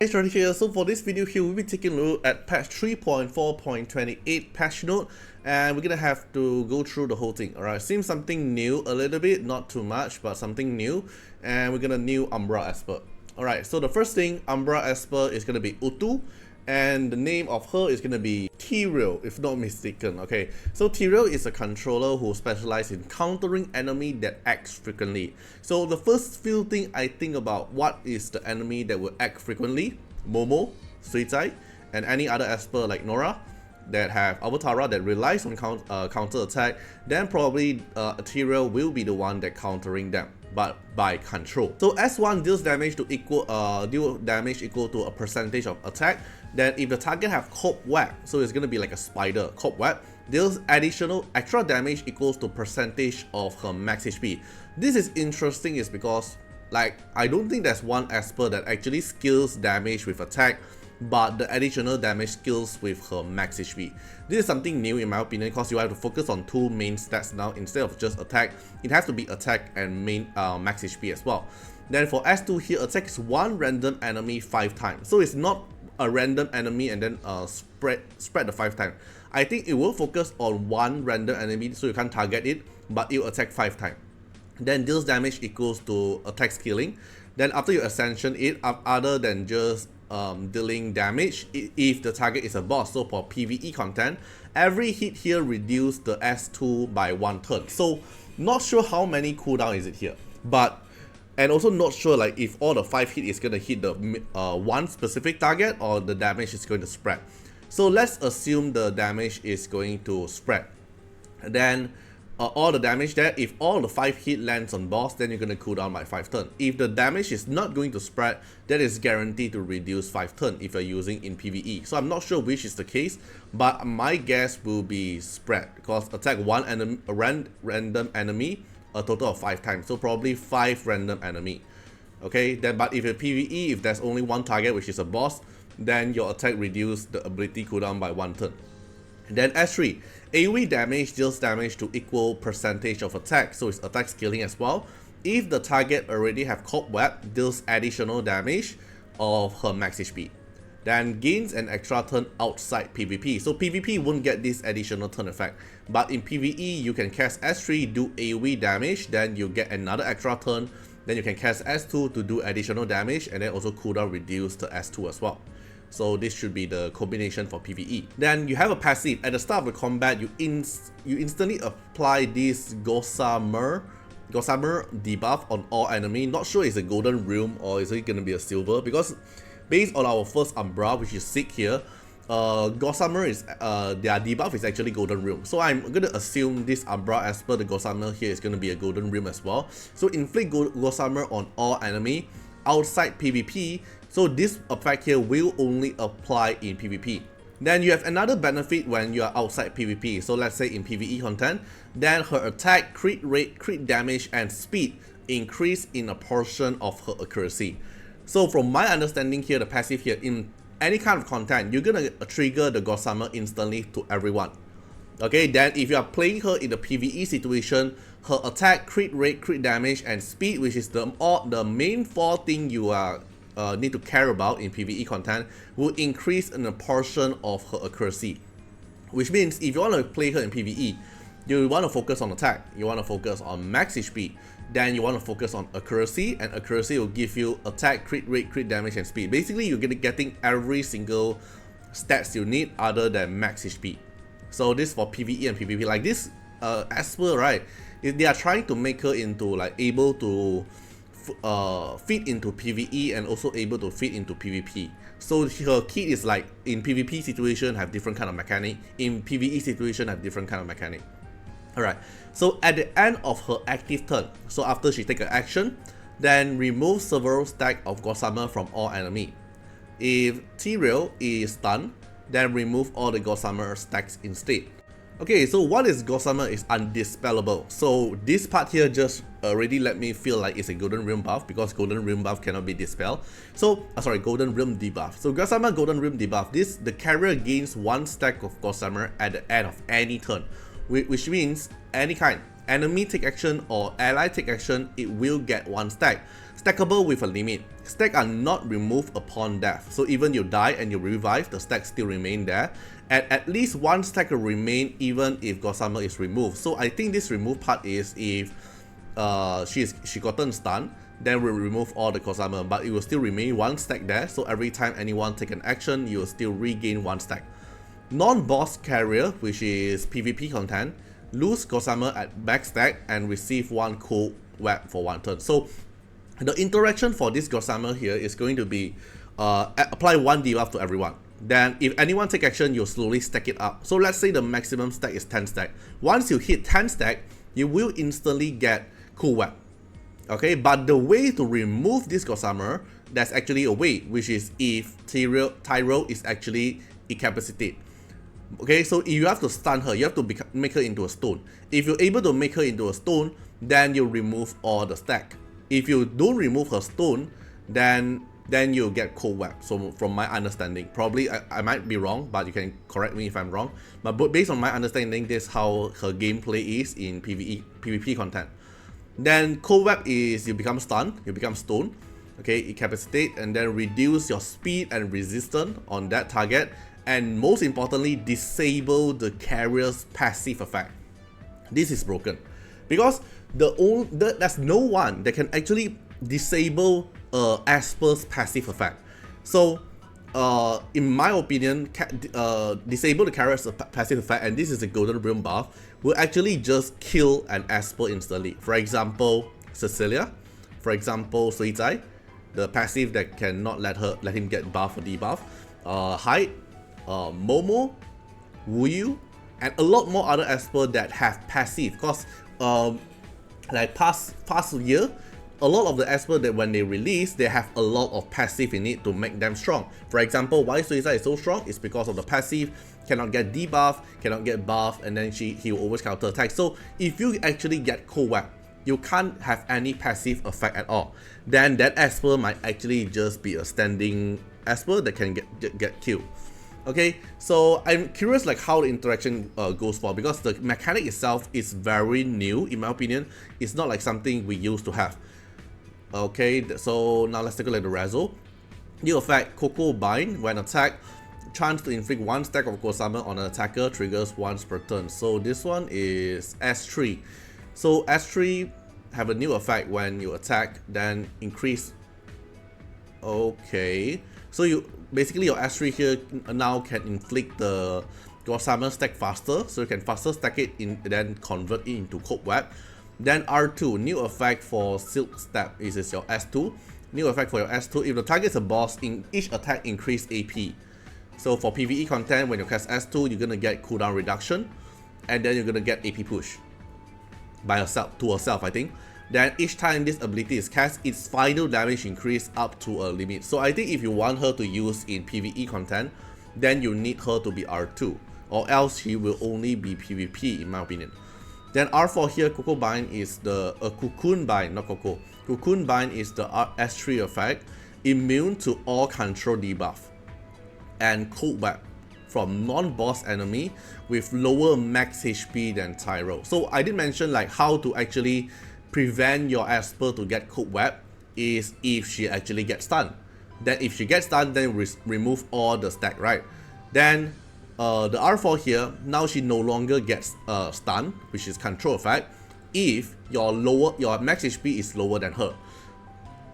Hey, Charlie here. So for this video here, we'll be taking a look at patch 3.4.28 patch note, and we're gonna have to go through the whole thing. Alright, seems something new a little bit, not too much, but something new, and we're gonna new Umbra Esper. Alright, so the first thing, Umbra Esper is gonna be Uttu, and the name of her is gonna be Tirrel, if not mistaken. Okay, so Tirrel is a controller who specializes in countering enemy that acts frequently. So the first few things I think about, what is the enemy that will act frequently? Momo, Suitai, and any other Esper like Nora that have Avatara that relies on counter attack, then probably Tirrel will be the one that countering them, but by control. So S1 deals damage to equal to a percentage of attack. Then if the target have cobweb, so it's gonna be like a spider, cobweb, deals additional extra damage equals to percentage of her max HP. This is interesting is because like I don't think there's one Esper that actually skills damage with attack, but the additional damage skills with her max HP. This is something new in my opinion because you have to focus on two main stats now instead of just attack. It has to be attack and main max HP as well. Then for S2 here, attack is one random enemy 5 times. So it's not a random enemy and then spread the 5 times. I think it will focus on one random enemy so you can't target it, but it will attack 5 times. Then deals damage equals to attack scaling. Then after you ascension it, other than just dealing damage, if the target is a boss, so for PvE content, every hit here reduce the S2 by 1 turn. So not sure how many cooldown is it here, but and also not sure like if all the 5 hit is gonna hit the one specific target or the damage is going to spread. So let's assume the damage is going to spread. Then all the damage there, if all the 5 hit lands on boss, then you're going to cool down by 5 turn. If the damage is not going to spread, that is guaranteed to reduce 5 turn if you're using in PvE. So I'm not sure which is the case, but my guess will be spread because attack one enemy, random enemy a total of 5 times, so probably 5 random enemy. Okay, then but if you're PvE, if there's only one target which is a boss, then your attack reduce the ability cooldown by 1 turn. Then S3, AoE damage deals damage to equal percentage of attack, so it's attack scaling as well. If the target already have cobweb, deals additional damage of her max HP. Then gains an extra turn outside PvP, so PvP won't get this additional turn effect, but in PvE you can cast S3, do AoE damage, then you get another extra turn, then you can cast S2 to do additional damage, and then also cooldown reduce to S2 as well. So this should be the combination for PvE. Then you have a passive. At the start of the combat, you instantly apply this Gossamer debuff on all enemy. Not sure it's a golden realm or is it gonna be a silver, because based on our first Umbra, which is sick here, Gossamer is their debuff is actually golden realm. So I'm gonna assume this Umbra Esper, the Gossamer here, is gonna be a golden realm as well. So inflict Gossamer on all enemy outside PvP. So this effect here will only apply in PvP. Then you have another benefit when you are outside PvP. So let's say in PvE content, then her attack, crit rate, crit damage, and speed increase in a portion of her accuracy. So from my understanding here, the passive here, in any kind of content, you're gonna trigger the Gossamer instantly to everyone. Okay, then if you are playing her in the PvE situation, her attack, crit rate, crit damage, and speed, which is the main 4 things you are need to care about in PvE content, will increase in a portion of her accuracy. Which means if you want to play her in PvE, you want to focus on attack, you want to focus on max HP, then you want to focus on accuracy, and accuracy will give you attack, crit rate, crit damage, and speed. Basically, you're getting every single stats you need other than max HP. So this for PvE and PvP. Like this Esper, right? They are trying to make her into like able to fit into PvE and also able to fit into PvP. So her kit is like in PvP situation have different kind of mechanic, in PvE situation have different kind of mechanic. Alright, so at the end of her active turn, so after she take an action, then remove several stack of Gossamer from all enemy. If Tirrel is stunned, then remove all the Gossamer stacks instead. Okay, so what is Gossamer is undispellable. So this part here just already let me feel like it's a Golden Realm buff, because Golden Realm buff cannot be dispelled. So, sorry, Golden Realm debuff. So Gossamer Golden Realm debuff, the carrier gains 1 stack of Gossamer at the end of any turn. Which means any kind, enemy take action or ally take action, it will get 1 stack. Stackable with a limit. Stacks are not removed upon death. So even you die and you revive, the stacks still remain there. And at least 1 stack will remain even if God Summer is removed. So I think this remove part is if she gotten stunned, then we'll remove all the God Summer, but it will still remain 1 stack there. So every time anyone take an action, you will still regain 1 stack. Non-boss carrier, which is PvP content, lose God Summer at max stack and receive 1 cool web for 1 turn. So the interaction for this God Summer here is going to be apply 1 debuff to everyone. Then if anyone take action, you'll slowly stack it up. So let's say the maximum stack is 10 stack. Once you hit 10 stack, you will instantly get cool web. Okay, but the way to remove this God Summer, there's actually a way, which is if Tirrel is actually incapacitated. Okay, so you have to stun her, you have to make her into a stone. If you're able to make her into a stone, then you remove all the stack. If you don't remove her stone, then you'll get cold web. So from my understanding, probably I might be wrong, but you can correct me if I'm wrong. But based on my understanding, this is how her gameplay is in PvP content. Then cold web is you become stunned, you become stone, okay, incapacitate, and then reduce your speed and resistance on that target. And most importantly, disable the carrier's passive effect. This is broken because there's no one that can actually disable Esper's passive effect. So in my opinion, disable the carrier's passive effect, and this is a golden realm buff, will actually just kill an Esper instantly. For example, Cecilia, for example, DISLYTE, the passive that cannot let him get buff or debuff, Hyde, Momo, Wuyu, and a lot more other Esper that have passive. Because like past year, a lot of the Esper that when they release, they have a lot of passive in it to make them strong. For example, why DISLYTE is so strong is because of the passive, cannot get debuff, cannot get buff, and then he will always counter attack. So if you actually get cold web, you can't have any passive effect at all. Then that Esper might actually just be a standing Esper that can get killed. Okay, so I'm curious like how the interaction goes for, because the mechanic itself is very new in my opinion. It's not like something we used to have. Okay, so now let's take a look at the Razzle. New effect, Coco Bind. When attacked, chance to inflict 1 stack of Ghost Summon on an attacker, triggers once per turn. So this one is S3. So S3 have a new effect when you attack, then increase. Okay, so you basically your S3 here now can inflict the Ghost Summon stack faster, so you can faster stack it in, then convert it into Cold Web. Then R2, new effect for Silk Step. This is your S2. New effect for your S2. If the target is a boss, in each attack increase AP. So for PvE content, when you cast S2, you're gonna get cooldown reduction, and then you're gonna get AP push by yourself, to herself, I think. Then each time this ability is cast, its final damage increase up to a limit. So I think if you want her to use in PvE content, then you need her to be R2, or else she will only be PvP in my opinion. Then R4 here, Coco Bind is the Cocoon Bind, not Coco. Cocoon Bind is the S3 effect, immune to all control debuff, and Cold Web from non-boss enemy with lower max HP than Tirrel. So I did mention like how to actually prevent your Esper to get Cold Web is if she actually gets stunned. Then if she gets stunned, then remove all the stack, right? Then the R4 here, now she no longer gets stunned, which is control effect, if your max HP is lower than her.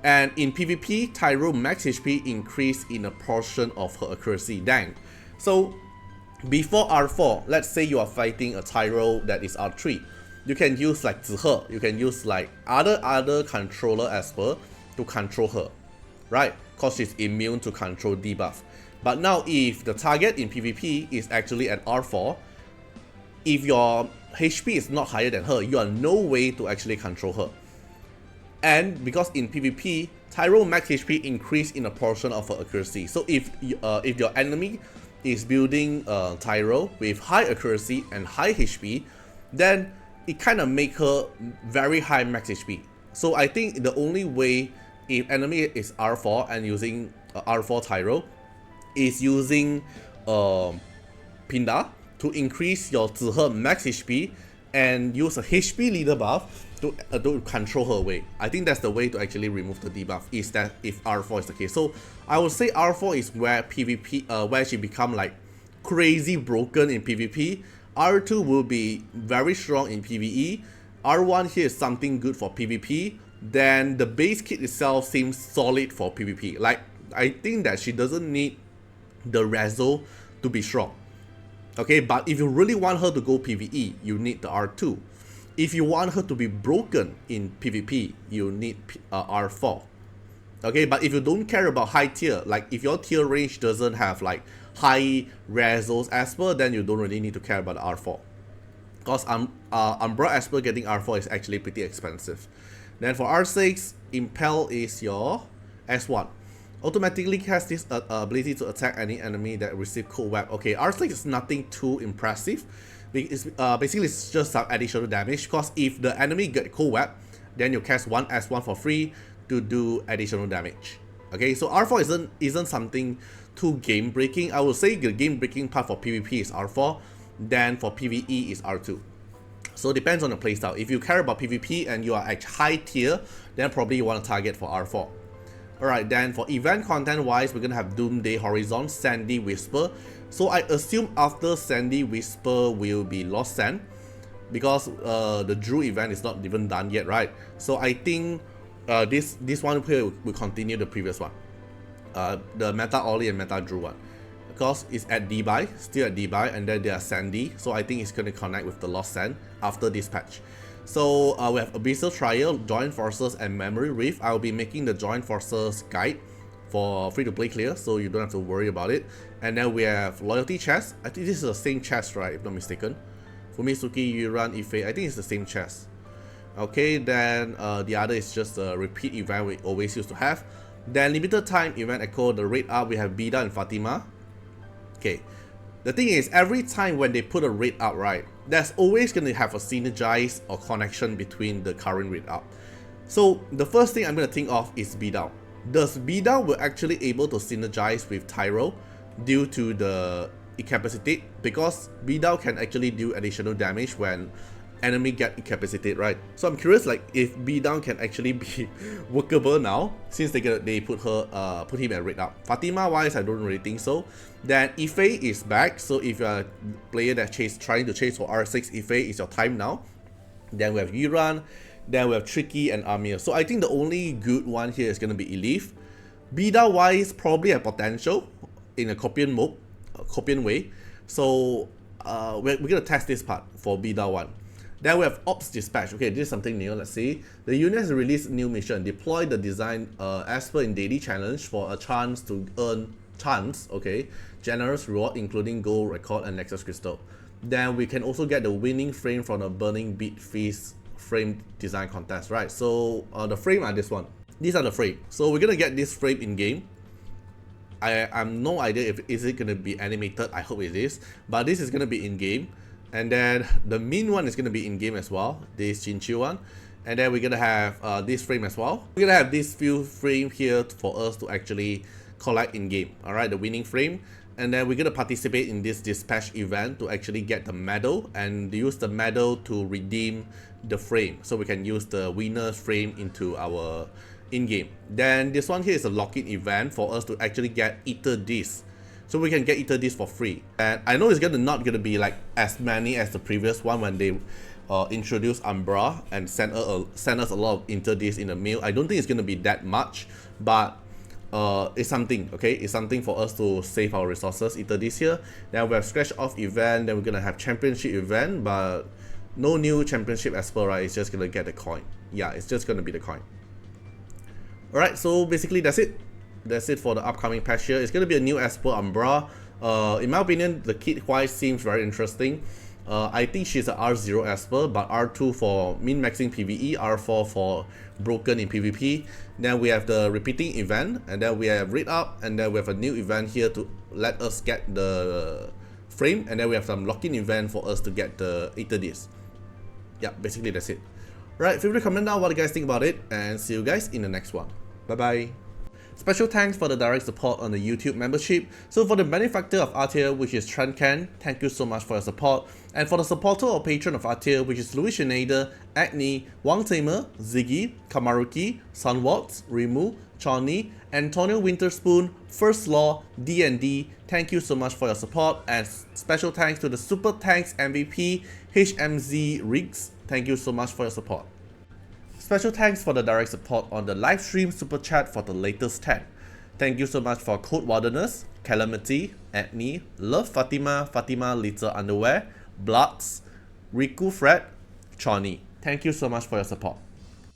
And in PvP, Tirrel max HP increase in a portion of her accuracy. Dang. So before R4, let's say you are fighting a Tirrel that is R3, you can use like Zihe, you can use like other controller Esper to control her, right? Because she's immune to control debuff. But now if the target in PvP is actually at R4, if your HP is not higher than her, you have no way to actually control her. And because in PvP, Tirrel max HP increase in a portion of her accuracy. So if your enemy is building Tirrel with high accuracy and high HP, then it kind of make her very high max HP. So I think the only way, if enemy is R4 and using R4 Tirrel, is using Pinda to increase your Zihe max HP and use a HP leader buff to control her away. I think that's the way to actually remove the debuff, is that if R4 is the case. So I would say R4 is where PvP, where she become like crazy broken in PvP. R2 will be very strong in PvE. R1 here is something good for PvP. Then the base kit itself seems solid for PvP. Like, I think that she doesn't need the Rezo to be strong. Okay, but if you really want her to go PvE, you need the R2. If you want her to be broken in PvP, you need R4. Okay, but if you don't care about high tier, like if your tier range doesn't have like high Rezos Esper, then you don't really need to care about R4. Because Umbra Esper getting R4 is actually pretty expensive. Then for R6, Impel is your S1. Automatically has this ability to attack any enemy that receive cold web. Okay, R6 is nothing too impressive. It's, basically it's just some additional damage, because if the enemy get cold web, then you cast one S1 for free to do additional damage. Okay, so R4 isn't something too game breaking. I would say the game breaking part for PvP is R4, then for PvE is R2. So it depends on the playstyle. If you care about PvP and you are at high tier, then probably you want to target for R4. Alright, then for event content wise, we're gonna have Doomsday Horizon, Sandy Whisper. So I assume after Sandy Whisper will be Lost Sand, because the Drew event is not even done yet, right? So I think this one here will continue the previous one, the Meta Ollie and Meta Drew one, because it's at Debuy, still at Debuy, and then there are Sandy. So I think it's gonna connect with the Lost Sand after this patch. So we have Abyssal Trial, Joint Forces, and Memory Reef. I'll be making the Joint Forces guide for free to play clear, so you don't have to worry about it. And then we have Loyalty Chest. I think this is the same chest, right, if not mistaken. Fumitsuki, Yuran, Ife, I think it's the same chest. Okay, then the other is just a repeat event we always used to have. Then limited time event echo, the raid up, we have Bida and Fatima. Okay, the thing is, every time when they put a raid up, right, there's always going to have a synergize or connection between the current raid up. So the first thing I'm going to think of is Bida. Does Bida will actually able to synergize with Tirrel due to the incapacitate? Because Bida can actually do additional damage when enemy get incapacitated, right? So I'm curious, like if Bida can actually be workable now, since they put him at raid up. Fatima wise, I don't really think so. Then Ife is back, so if you're a player that trying to chase for R6, Ife is your time now. Then we have Yuran, then we have Tricky and Amir. So I think the only good one here is gonna be Elif. Bida wise, probably a potential in a Copian mode, Copian way. So we're gonna test this part for Bida 1. Then we have Ops Dispatch. Okay, this is something new. Let's see. The unit has released a new mission. Deploy the design Esper in daily challenge for a chance to earn okay, generous reward including gold record and Nexus crystal. Then we can also get the winning frame from the Burning Beat Feast frame design contest, right? So the frame are this one. These are the frame. So we're gonna get this frame in game. I have no idea if is it gonna be animated. I hope it is, but this is gonna be in game. And then the mean one is going to be in game as well, this Chinchu one. And then we're going to have this frame as well. We're going to have this few frame here for us to actually collect in game. Alright, the winning frame. And then we're going to participate in this dispatch event to actually get the medal and use the medal to redeem the frame. So we can use the winner's frame into our in-game. Then this one here is a lock-in event for us to actually get Ether Disc. So we can get Ether Disc for free. And I know it's not gonna be like as many as the previous one when they introduced Umbra and sent us a lot of Ether Disc in the mail. I don't think it's gonna be that much, but it's something, okay? It's something for us to save our resources. Ether Disc here. Then we have Scratch Off event. Then we're gonna have Championship event, but no new Championship Esper, right? It's just gonna get the coin. Yeah, it's just gonna be the coin. Alright, so basically that's it. That's it for the upcoming patch here. It's going to be a new Esper Umbra. In my opinion, the kit wise seems very interesting. I think she's a R0 Esper, but R2 for min-maxing PvE, R4 for broken in PvP. Then we have the repeating event, and then we have Read Up, and then we have a new event here to let us get the frame, and then we have some lock-in event for us to get the Ether Disc. Yeah, basically that's it. Right, feel free to comment down what you guys think about it, and see you guys in the next one. Bye bye. Special thanks for the direct support on the YouTube membership. So for the benefactor of Artiar, which is Trancan, thank you so much for your support. And for the supporter or patron of Artiar, which is Louis Schneider, Agni, Wang Tamer, Ziggy, Kamaruki, Sunwaltz, Rimu, Chani, Antonio Winterspoon, First Law, D&D, thank you so much for your support. And special thanks to the Super Thanks MVP, HMZ Riggs, thank you so much for your support. Special thanks for the direct support on the live stream super chat for the latest tag. Thank you so much for Code Wilderness, Calamity, Agni, Love Fatima, Fatima Little Underwear, Bloods, Riku Fred, Chani. Thank you so much for your support.